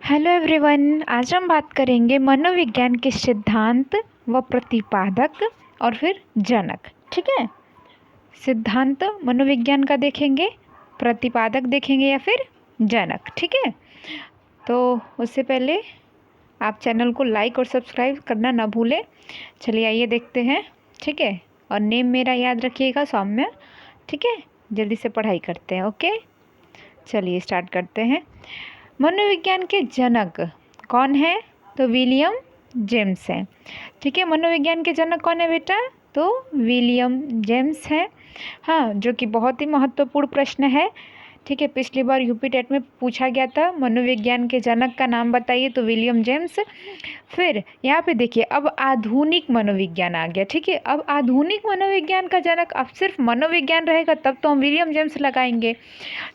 Hello everyone. आज हम बात करेंगे मनोविज्ञान के सिद्धांत व प्रतिपादक और फिर जनक। ठीक है, सिद्धांत मनोविज्ञान का देखेंगे, प्रतिपादक देखेंगे या फिर जनक। ठीक है, तो उससे पहले आप चैनल को लाइक और सब्सक्राइब करना ना भूलें। चलिए आइए देखते हैं। ठीक है, और नेम मेरा याद रखिएगा, सौम्य। ठीक है, जल्दी से पढ़ाई करते हैं। ओके, चलिए स्टार्ट करते हैं। मनोविज्ञान के जनक कौन है? तो विलियम जेम्स हैं। ठीक है, मनोविज्ञान के जनक कौन है बेटा? तो विलियम जेम्स हैं। हाँ, जो कि बहुत ही महत्वपूर्ण प्रश्न है। ठीक है, पिछली बार यूपी टेट में पूछा गया था मनोविज्ञान के जनक का नाम बताइए, तो विलियम जेम्स। फिर यहाँ पे देखिए, अब आधुनिक मनोविज्ञान आ गया। ठीक है, अब आधुनिक मनोविज्ञान का जनक अब सिर्फ मनोविज्ञान रहेगा तब तो हम विलियम जेम्स लगाएंगे।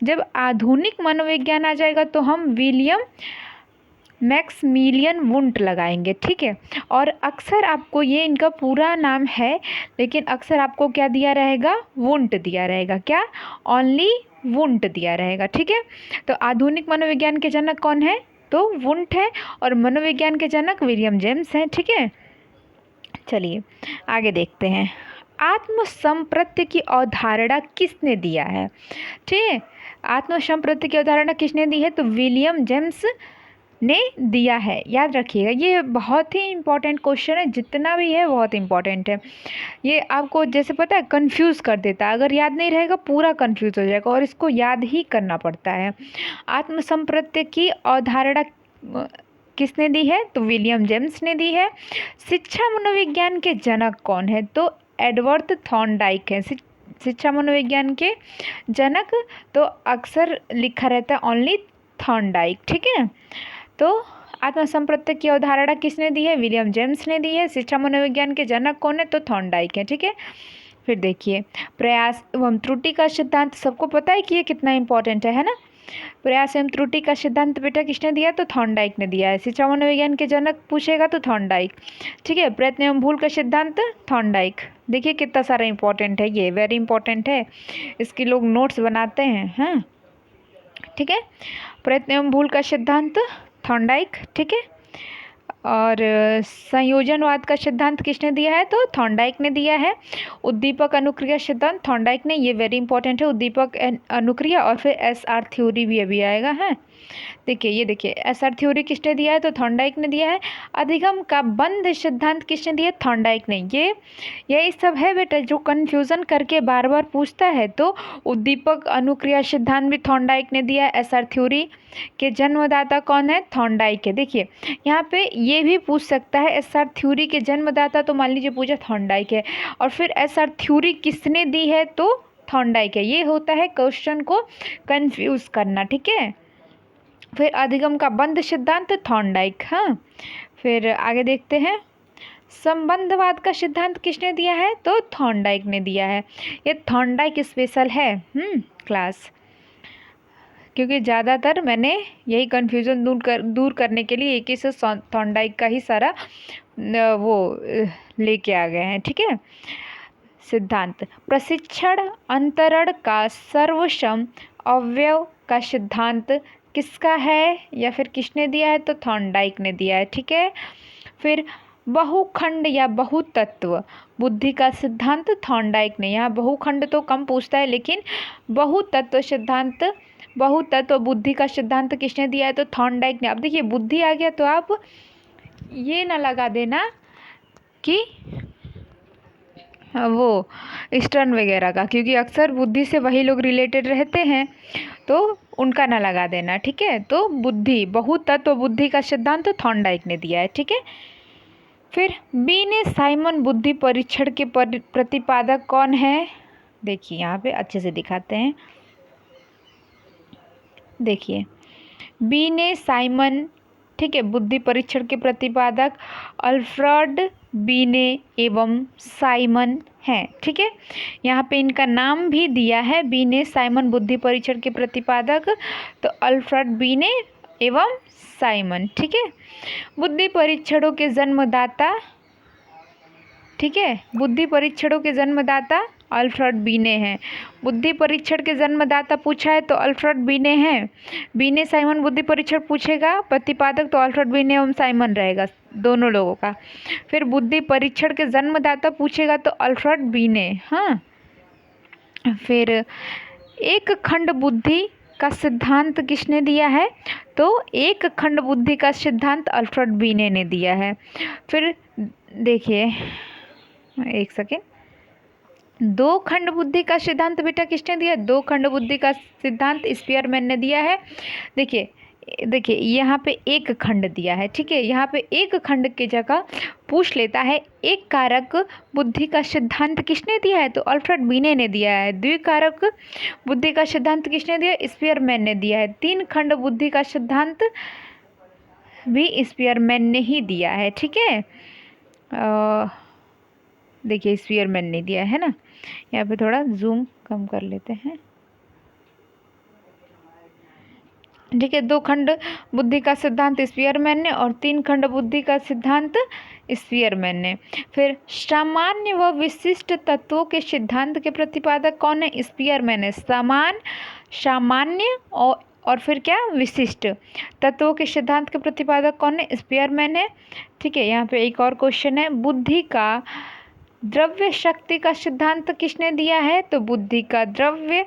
जब आधुनिक मनोविज्ञान आ जाएगा तो हम विलियम मैक्समिलियन वुंट लगाएंगे। ठीक है, और अक्सर आपको ये इनका पूरा नाम है, लेकिन अक्सर आपको क्या दिया रहेगा? वुंट दिया रहेगा। क्या? ओनली वुंट दिया रहेगा। ठीक है, तो आधुनिक मनोविज्ञान के जनक कौन है? तो वुंट है, और मनोविज्ञान के जनक विलियम जेम्स हैं। ठीक है, चलिए आगे देखते हैं। आत्मसंप्रत्य की अवधारणा किसने दिया है? ठीक है, आत्मसंप्रत्य की अवधारणा किसने दी है? तो विलियम जेम्स ने दिया है। याद रखिएगा, ये बहुत ही इंपॉर्टेंट क्वेश्चन है, जितना भी है बहुत इंपॉर्टेंट है। ये आपको जैसे पता है कंफ्यूज कर देता है, अगर याद नहीं रहेगा पूरा कंफ्यूज हो जाएगा, और इसको याद ही करना पड़ता है। आत्मसंप्रत्य की अवधारणा किसने दी है? तो विलियम जेम्स ने दी है। शिक्षा मनोविज्ञान के जनक कौन है? तो एडवर्ड थॉर्नडाइक है शिक्षा मनोविज्ञान के जनक। तो अक्सर लिखा रहता है ओनली थॉर्नडाइक। ठीक है, तो आत्मसंप्रत्य की अवधारणा किसने दी है? विलियम जेम्स ने दी है। शिक्षा मनोविज्ञान के जनक कौन है? तो थॉर्नडाइक है। ठीक है, फिर देखिए, प्रयास एवं त्रुटि का सिद्धांत सबको पता है कि ये कितना इंपॉर्टेंट है ना। प्रयास एवं त्रुटि का सिद्धांत बेटा किसने दिया? तो थॉर्नडाइक ने दिया है। शिक्षा मनोविज्ञान के जनक पूछेगा तो थॉर्नडाइक। ठीक है, प्रयत्न एवं भूल का सिद्धांत थॉर्नडाइक। देखिए कितना सारा इंपॉर्टेंट है, ये वेरी इंपॉर्टेंट है, इसकी लोग नोट्स बनाते हैं। हाँ, ठीक है, प्रयत्न एवं भूल का सिद्धांत थॉर्नडाइक। ठीक है, और संयोजनवाद का सिद्धांत किसने दिया है? तो थॉर्नडाइक ने दिया है। उद्दीपक अनुक्रिया सिद्धांत थॉर्नडाइक ने, ये वेरी इंपॉर्टेंट है, उद्दीपक अनुक्रिया। और फिर एसआर थ्योरी भी अभी आएगा। है, देखिए ये देखिए, एसआर थ्योरी किसने दिया है? तो थॉर्नडाइक ने दिया है। अधिगम का बंध सिद्धांत किसने दिया? थॉर्नडाइक ने। यही सब है बेटा जो कन्फ्यूज़न करके बार बार पूछता है। तो उद्दीपक अनुक्रिया सिद्धांत भी थॉर्नडाइक ने दिया है। एसआर थ्योरी के जन्मदाता कौन है? थॉर्नडाइक है। देखिए यहाँ पे ये भी पूछ सकता है, एसआर थ्योरी के जन्मदाता, तो मान लीजिए पूछा थॉर्नडाइक है, और फिर एसआर थ्योरी किसने दी है? तो थॉर्नडाइक है। ये होता है क्वेश्चन को कंफ्यूज करना। ठीक है, फिर अधिगम का बंध सिद्धांत थॉर्नडाइक। हाँ, फिर आगे देखते हैं, संबंधवाद का सिद्धांत किसने दिया है? तो थॉर्नडाइक ने दिया है। ये थॉर्नडाइक स्पेशल है क्लास, क्योंकि ज़्यादातर मैंने यही कन्फ्यूज़न दूर करने के लिए एक ही से थॉर्नडाइक का ही सारा वो लेके आ गए हैं। ठीक है, सिद्धांत प्रशिक्षण अंतरण का सर्वसम अवयव का सिद्धांत किसका है या फिर किसने दिया है? तो थॉर्नडाइक ने दिया है। ठीक है, फिर बहुखंड या बहुतत्व बुद्धि का सिद्धांत थॉर्नडाइक ने। यहाँ बहुखंड तो कम पूछता है, लेकिन बहुतत्व सिद्धांत, बहुतत्व बुद्धि का सिद्धांत किसने दिया है? तो थॉर्नडाइक ने। अब देखिए बुद्धि आ गया तो आप ये ना लगा देना कि वो ईस्टर्न वगैरह का, क्योंकि अक्सर बुद्धि से वही लोग रिलेटेड रहते हैं, तो उनका ना लगा देना। ठीक है, तो बुद्धि, बहुतत्व बुद्धि का सिद्धांत तो थॉर्नडाइक ने दिया है। ठीक है, फिर बीने साइमन बुद्धि परीक्षण के प्रतिपादक कौन है? देखिए यहाँ पे अच्छे से दिखाते हैं। देखिए बीने साइमन, ठीक है, बुद्धि परीक्षण के प्रतिपादक अल्फ्रेड बीने एवं साइमन हैं। ठीक है, यहाँ पे इनका नाम भी दिया है, बीने साइमन बुद्धि परीक्षण के प्रतिपादक, तो अल्फ्रेड बीने एवं साइमन। ठीक है, बुद्धि परीक्षणों के जन्मदाता, ठीक है, बुद्धि परीक्षणों के जन्मदाता अल्फ्रेड बीने हैं। बुद्धि परीक्षण के जन्मदाता पूछा है तो अल्फ्रेड बीने हैं। बीने साइमन बुद्धि परीक्षण पूछेगा प्रतिपादक तो अल्फ्रेड बीने एवं साइमन रहेगा दोनों लोगों का। फिर बुद्धि परीक्षण के जन्मदाता पूछेगा तो अल्फ्रेड बीने। हाँ, फिर एक खंड बुद्धि का सिद्धांत किसने दिया है? तो एक खंड बुद्धि का सिद्धांत अल्फ्रेड बीने ने दिया है। फिर देखिए एक सेकेंड, दो खंड बुद्धि का सिद्धांत बेटा किसने दिया? दो खंड बुद्धि का सिद्धांत स्पीयरमैन ने दिया है। देखिए यहाँ पे एक खंड दिया है, ठीक है। यहाँ पे एक खंड की जगह पूछ लेता है एक कारक बुद्धि का सिद्धांत किसने दिया है? तो अल्फ्रेड बीने ने दिया है। द्विकारक बुद्धि का सिद्धांत किसने दिया? स्पीयरमैन ने दिया है। तीन खंड बुद्धि का सिद्धांत भी स्पीयरमैन ने ही दिया है, ठीक है। देखिए स्पीयरमैन ने दिया है ना। यहाँ पे थोड़ा जूम कम कर लेते हैं, ठीक है। दो खंड बुद्धि का सिद्धांत स्पीयरमैन ने और तीन खंड बुद्धि का सिद्धांत स्पीयरमैन ने। फिर सामान्य व विशिष्ट तत्वों के सिद्धांत के प्रतिपादक कौन है? स्पीयरमैन है। सामान्य और फिर क्या? विशिष्ट तत्वों के सिद्धांत के प्रतिपादक कौन है? स्पीयरमैन है, ठीक है। यहाँ पे एक और क्वेश्चन है, बुद्धि का द्रव्य शक्ति का सिद्धांत किसने दिया है? तो बुद्धि का द्रव्य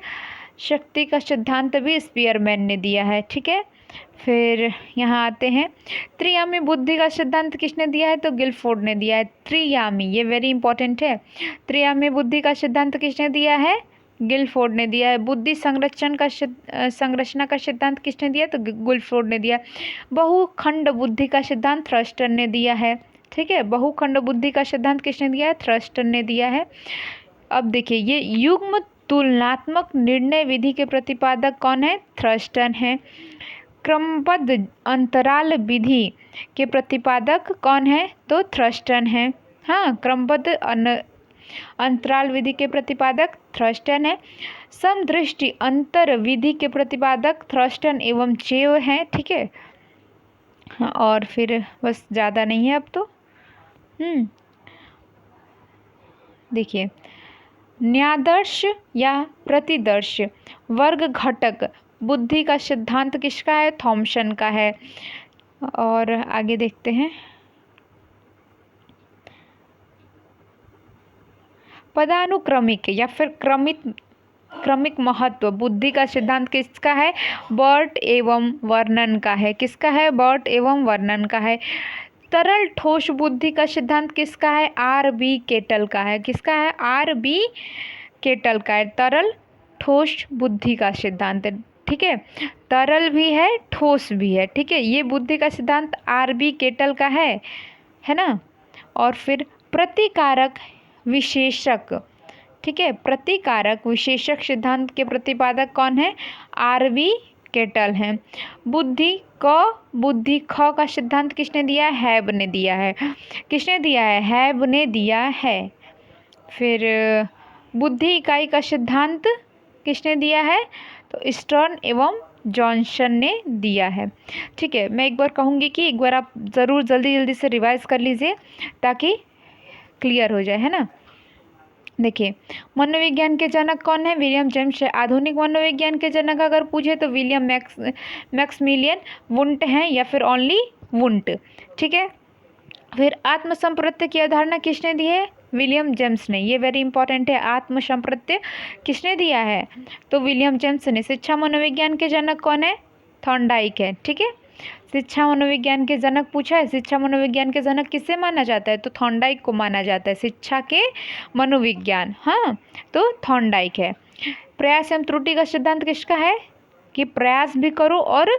शक्ति का सिद्धांत भी स्पीयरमैन ने दिया है, ठीक है। फिर यहाँ आते हैं, त्रियामी बुद्धि का सिद्धांत किसने दिया है? तो गिलफोर्ड ने दिया है। त्रियामी, ये वेरी इंपॉर्टेंट है। त्रियामी बुद्धि का सिद्धांत किसने दिया है? गिलफोर्ड ने दिया है। बुद्धि संरचना का सिद्धांत किसने दिया? तो गिलफोर्ड ने दिया। बहुखंड बुद्धि का सिद्धांत थ्रस्टन ने दिया है, ठीक है। बहुखंड बुद्धि का सिद्धांत किसने दिया है? थ्रस्टन ने दिया है। अब देखिए ये युग्म तुलनात्मक निर्णय विधि के प्रतिपादक कौन है? थ्रस्टन है। क्रमबद्ध अंतराल विधि के प्रतिपादक कौन है? तो थ्रस्टन है। हाँ, क्रमबद्ध अंतराल विधि के प्रतिपादक थ्रस्टन है। समदृष्टि अंतर विधि के प्रतिपादक थ्रस्टन एवं चेव हैं, ठीक है। हाँ, और फिर बस ज़्यादा नहीं है अब तो। देखिए न्यादर्श या प्रतिदर्श वर्ग घटक बुद्धि का सिद्धांत किसका है? थॉमसन का है। और आगे देखते हैं, पदानुक्रमिक या फिर क्रमिक महत्व बुद्धि का सिद्धांत किसका है? बर्ट एवं वर्नन का है। किसका है? बर्ट एवं वर्नन का है। तरल ठोस बुद्धि का सिद्धांत किसका है? R.B. केटल का है। किसका है? R.B. केटल का है। तरल ठोस बुद्धि का सिद्धांत, ठीक है। तरल भी है, ठोस भी है, ठीक है। ये बुद्धि का सिद्धांत R.B. केटल का है ना। और फिर प्रतिकारक विशेषक, ठीक है। प्रतिकारक विशेषक सिद्धांत के प्रतिपादक कौन है? R.B. केटल हैं। बुद्धि ख का सिद्धांत किसने दिया है? हैब ने दिया है। किसने दिया है? हैब ने दिया है। फिर बुद्धि इकाई का सिद्धांत किसने दिया है? तो स्टर्न एवं जॉनसन ने दिया है, ठीक है। मैं एक बार कहूँगी कि एक बार आप ज़रूर जल्दी से रिवाइज कर लीजिए ताकि क्लियर हो जाए, है ना। देखिए मनोविज्ञान के जनक कौन है? विलियम जेम्स है। आधुनिक मनोविज्ञान के जनक अगर पूछे तो विलियम मैक्समिलियन वुंट हैं या फिर ओनली वुंट, ठीक है। फिर आत्मसंप्रत्य की अवधारणा किसने दी है? विलियम जेम्स ने। ये वेरी इंपॉर्टेंट है। आत्मसंप्रत्य किसने दिया है? तो विलियम जेम्स ने। शिक्षा मनोविज्ञान के जनक कौन है? थॉर्नडाइक है, ठीक है। शिक्षा मनोविज्ञान के जनक पूछा है, शिक्षा मनोविज्ञान के जनक किसे माना जाता है? तो थॉर्नडाइक को माना जाता है। शिक्षा के मनोविज्ञान, हाँ, तो थॉर्नडाइक है। प्रयास एवं त्रुटि का सिद्धांत किसका है? कि प्रयास भी करो, और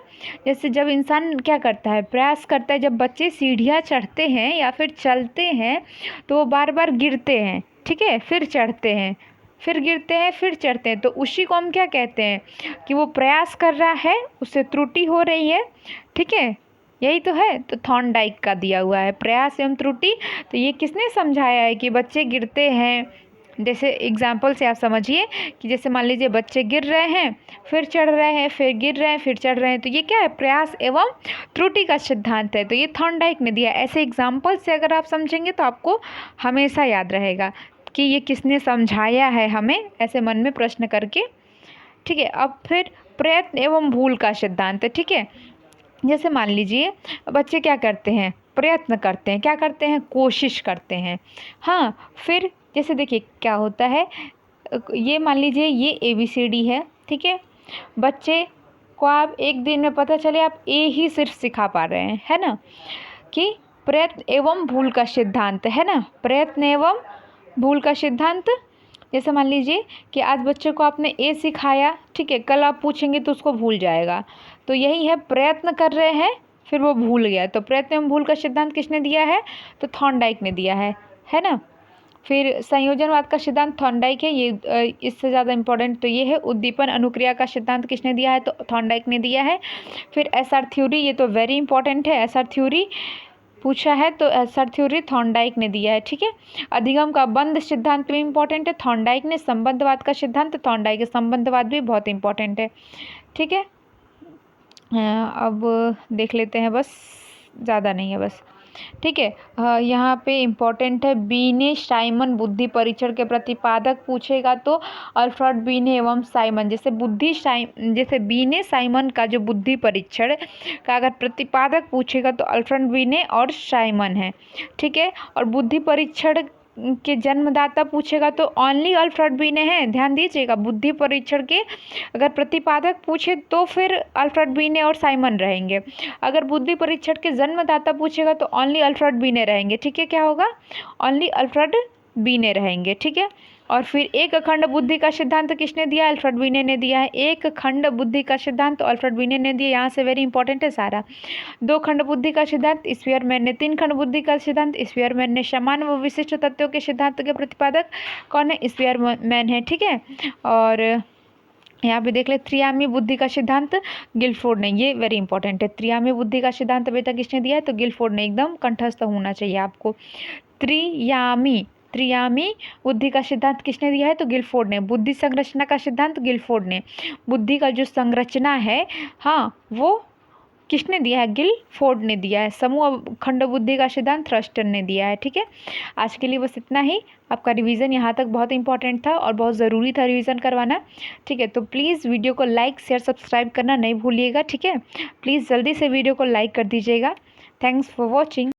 जैसे जब इंसान क्या करता है? प्रयास करता है। जब बच्चे सीढ़ियाँ चढ़ते हैं या फिर चलते हैं तो वो बार बार गिरते हैं, ठीक है, फिर चढ़ते हैं, फिर गिरते हैं, फिर चढ़ते हैं, तो उसी को हम क्या कहते हैं? कि वो प्रयास कर रहा है, उससे त्रुटि हो रही है, ठीक है, यही तो है। तो थॉर्नडाइक का दिया हुआ है प्रयास एवं त्रुटि। तो ये किसने समझाया है कि बच्चे गिरते हैं? जैसे एग्जाम्पल से आप समझिए कि जैसे मान लीजिए बच्चे गिर रहे हैं, फिर चढ़ रहे हैं, फिर गिर रहे हैं, फिर चढ़ रहे हैं, तो ये क्या है? प्रयास एवं त्रुटि का सिद्धांत है। तो ये थॉर्नडाइक ने दिया। ऐसे एग्जाम्पल से अगर आप समझेंगे तो आपको हमेशा याद रहेगा। कि ये किसने समझाया है हमें, ऐसे मन में प्रश्न करके। ठीक है, अब फिर प्रयत्न एवं भूल का सिद्धांत। ठीक है, जैसे मान लीजिए बच्चे क्या करते हैं, प्रयत्न करते हैं, क्या करते हैं, कोशिश करते हैं। हाँ, फिर जैसे देखिए क्या होता है, ये मान लीजिए ये ABCD है। ठीक है, बच्चे को आप एक दिन में पता चले आप ए ही सिर्फ सिखा पा रहे हैं, है ना, कि प्रयत्न एवं भूल का सिद्धांत है ना, प्रयत्न एवं भूल का सिद्धांत। जैसे मान लीजिए कि आज बच्चे को आपने ए सिखाया, ठीक है, कल आप पूछेंगे तो उसको भूल जाएगा। तो यही है, प्रयत्न कर रहे हैं फिर वो भूल गया। तो प्रयत्न एवं भूल का सिद्धांत किसने दिया है, तो थॉर्नडाइक ने दिया है ना। फिर संयोजनवाद का सिद्धांत थॉर्नडाइक है, ये इससे ज़्यादा इम्पोर्टेंट तो ये है। उद्दीपन अनुक्रिया का सिद्धांत किसने दिया है, तो थॉर्नडाइक ने दिया है। फिर SR थ्योरी, ये तो वेरी इंपॉर्टेंट है, SR थ्योरी पूछा है तो SR थ्योरी थॉर्नडाइक ने दिया है। ठीक है, अधिगम का बंध सिद्धांत भी इम्पोर्टेंट है, थॉर्नडाइक ने। संबंधवाद का सिद्धांत थॉर्नडाइक है, संबंधवाद भी बहुत इंपॉर्टेंट है। ठीक है, अब देख लेते हैं, बस ज़्यादा नहीं है बस। ठीक है, यहाँ पे इम्पोर्टेंट है, बीने साइमन बुद्धि परीक्षण के प्रतिपादक पूछेगा तो अल्फ्रेड बीने एवं साइमन। जैसे बीने साइमन का जो बुद्धि परीक्षण का अगर प्रतिपादक पूछेगा तो अल्फ्रेड बीने और साइमन है। ठीक है, और बुद्धि परीक्षण के जन्मदाता पूछेगा तो ओनली अल्फ्रेड बीने हैं। ध्यान दीजिएगा, बुद्धि परीक्षण के अगर प्रतिपादक पूछे तो फिर अल्फ्रेड बीने और साइमन रहेंगे। अगर बुद्धि परीक्षण के जन्मदाता पूछेगा तो ओनली अल्फ्रेड बीने रहेंगे। ठीक है, क्या होगा, ओनली अल्फ्रेड बीने रहेंगे। ठीक है, और फिर एक अखंड बुद्धि का सिद्धांत किसने दिया, अल्फ्रेड बीने ने दिया है। एक खंड बुद्धि का सिद्धांत अल्फ्रेड बीने ने दिया, यहाँ से वेरी इंपॉर्टेंट है सारा। दो खंड बुद्धि का सिद्धांत स्पीयरमैन ने। तीन खंड बुद्धि का सिद्धांत स्पीयरमैन ने। समान व विशिष्ट तत्वों के सिद्धांत के प्रतिपादक कौन है, स्पीयरमैन है। ठीक है, और यहाँ पे देख ले, त्रियामी बुद्धि का सिद्धांत गिलफोर्ड ने, ये वेरी इंपॉर्टेंट है। त्रियामी बुद्धि का सिद्धांत बेटा किसने दिया है, तो गिलफोर्ड ने। एकदम कंठस्थ होना चाहिए आपको। त्रियामी बुद्धि का सिद्धांत किसने दिया है, तो गिलफोर्ड ने। बुद्धि संरचना का सिद्धांत गिलफोर्ड ने। बुद्धि का जो संरचना है, हाँ, वो किसने दिया है, गिलफोर्ड ने दिया है। समूह खंड बुद्धि का सिद्धांत थ्रस्टन ने दिया है। ठीक है, आज के लिए बस इतना ही। आपका रिवीजन यहाँ तक बहुत इंपॉर्टेंट था और बहुत ज़रूरी था रिवीजन करवाना। ठीक है, तो प्लीज़ वीडियो को लाइक शेयर सब्सक्राइब करना नहीं भूलिएगा। ठीक है, प्लीज़ जल्दी से वीडियो को लाइक कर दीजिएगा। Thanks for watching.